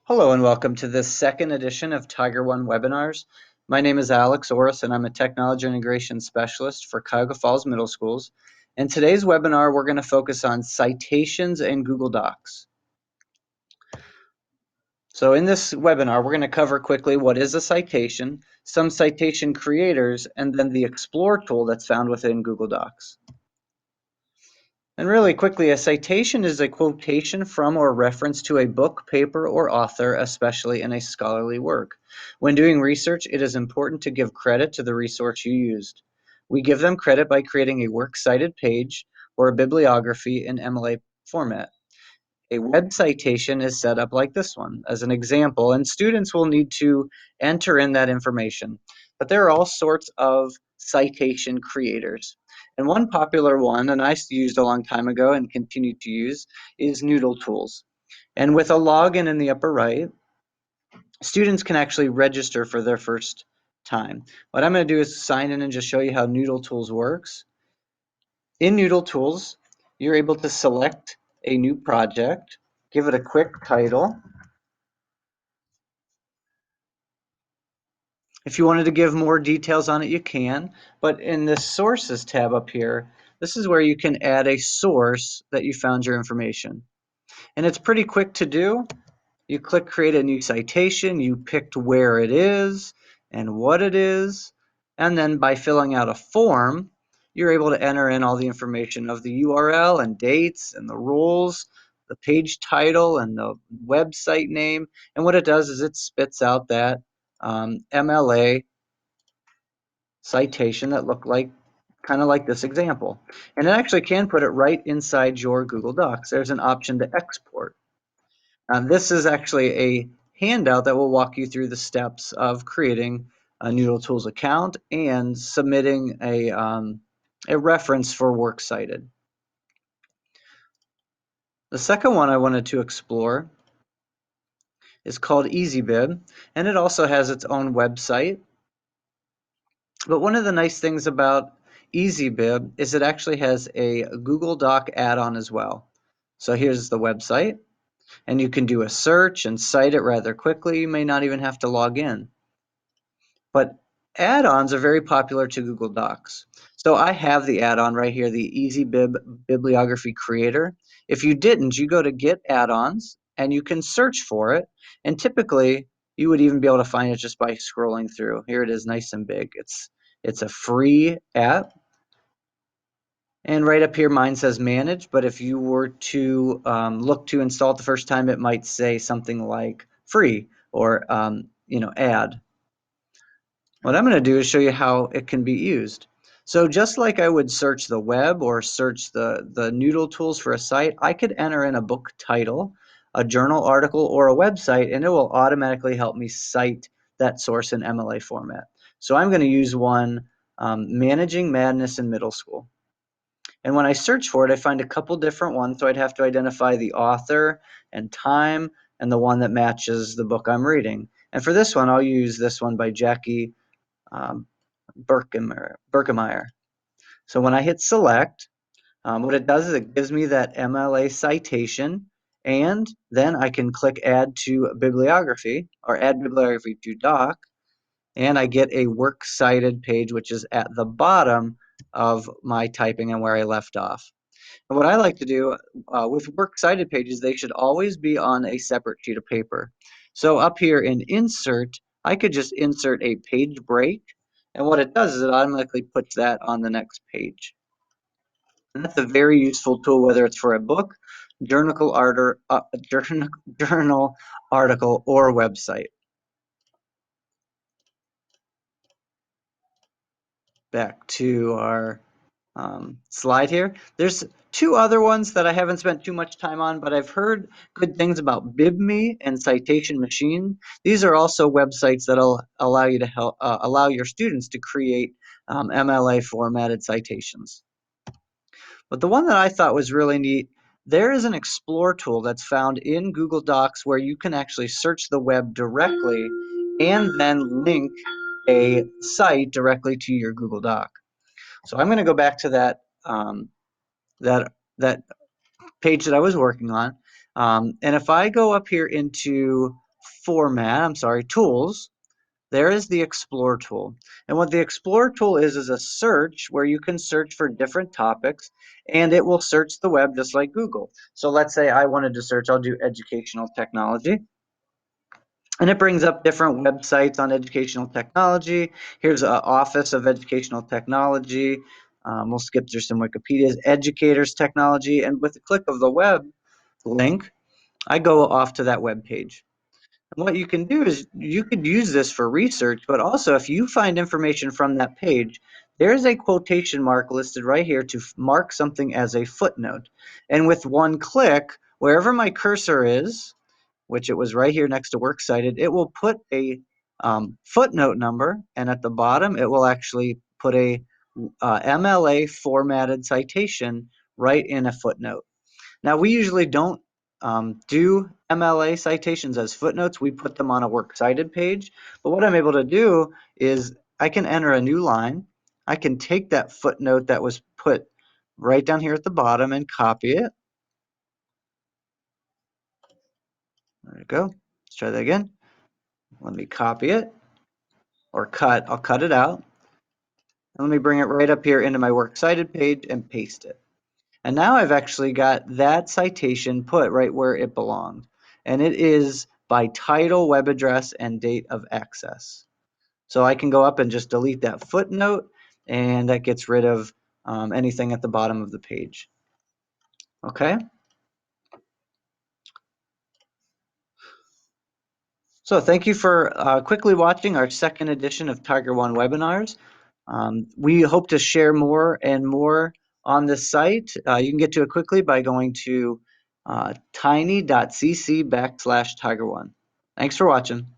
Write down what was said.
Hello and welcome to this second edition of Tiger One webinars. My name is Alex Orris and I'm a Technology Integration Specialist for Cuyahoga Falls Middle Schools. In today's webinar, we're going to focus on citations and Google Docs. So in this webinar, we're going to cover quickly what is a citation, some citation creators, and then the Explore tool that's found within Google Docs. And really quickly, a citation is a quotation from or reference to a book, paper, or author, especially in a scholarly work. When doing research, it is important to give credit to the resource you used. We give them credit by creating a works cited page or a bibliography in MLA format. A web citation is set up like this one as an example, and students will need to enter in that information. But there are all sorts of citation creators. And one popular one, and I used a long time ago and continue to use, is Noodle Tools. And with a login in the upper right, students can actually register for their first time. What I'm going to do is sign in and just show you how Noodle Tools works. In Noodle Tools, you're able to select a new project, give it a quick title. If you wanted to give more details on it, you can, but in the Sources tab up here, this is where you can add a source that you found your information. And it's pretty quick to do. You click Create a New Citation, you picked where it is and what it is, and then by filling out a form, you're able to enter in all the information of the URL and dates and the rules, the page title and the website name. And what it does is it spits out that MLA citation that look like kind of like this example. And it actually can put it right inside your Google Docs. There's an option to export. This is actually a handout that will walk you through the steps of creating a Noodle Tools account and submitting a reference for works cited. The second one I wanted to explore is called EasyBib, and it also has its own website. But one of the nice things about EasyBib is it actually has a Google Doc add-on as well. So here's the website, and you can do a search and cite it rather quickly. You may not even have to log in. But add-ons are very popular to Google Docs. So I have the add-on right here, the EasyBib Bibliography Creator. If you didn't, you go to Get Add-ons, and you can search for it. And typically, you would even be able to find it just by scrolling through. Here it is, nice and big. It's a free app. And right up here, mine says Manage. But if you were to look to install it the first time, it might say something like Free or Add. What I'm going to do is show you how it can be used. So just like I would search the web or search the Noodle Tools for a site, I could enter in a book title, a journal article, or a website, and it will automatically help me cite that source in MLA format. So I'm going to use one, Managing Madness in Middle School. And when I search for it, I find a couple different ones, so I'd have to identify the author and time and the one that matches the book I'm reading. And for this one, I'll use this one by Jackie Berkemeyer. So when I hit select, what it does is it gives me that MLA citation, and then I can click add to bibliography or add bibliography to doc, and I get a works cited page, which is at the bottom of my typing and where I left off. And what I like to do with works cited pages, they should always be on a separate sheet of paper. So up here in insert, I could just insert a page break. And what it does is it automatically puts that on the next page. And that's a very useful tool, whether it's for a book, journal article, or website. Back to our slide here. There's two other ones that I haven't spent too much time on, but I've heard good things about BibMe and Citation Machine. These are also websites that'll allow you to allow your students to create MLA formatted citations. But the one that I thought was really neat, there is an Explore tool that's found in Google Docs where you can actually search the web directly and then link a site directly to your Google Doc. So I'm going to go back to that that page that I was working on, and if I go up here into tools, there is the Explore tool. And what the Explore tool is a search where you can search for different topics and it will search the web just like Google. So let's say I wanted to search, I'll do educational technology. And it brings up different websites on educational technology. Here's an Office of Educational Technology. We'll skip through some Wikipedia's Educators Technology. And with the click of the web link, I go off to that web page. And what you can do is you could use this for research, but also if you find information from that page, there's a quotation mark listed right here to mark something as a footnote. And with one click, wherever my cursor is, which it was right here next to works cited, it will put a footnote number, and at the bottom it will actually put a MLA formatted citation right in a footnote. Now we usually don't do MLA citations as footnotes. We put them on a works cited page, but what I'm able to do is I can enter a new line. I can take that footnote that was put right down here at the bottom and copy it. There we go. Let's try that again. Let me copy it or cut. I'll cut it out. And let me bring it right up here into my works cited page and paste it. And now I've actually got that citation put right where it belonged. And it is by title, web address, and date of access. So I can go up and just delete that footnote, and that gets rid of anything at the bottom of the page. Okay? So thank you for quickly watching our second edition of Tiger One webinars. We hope to share more and more on this site. You can get to it quickly by going to tiny.cc/Tiger One. Thanks for watching.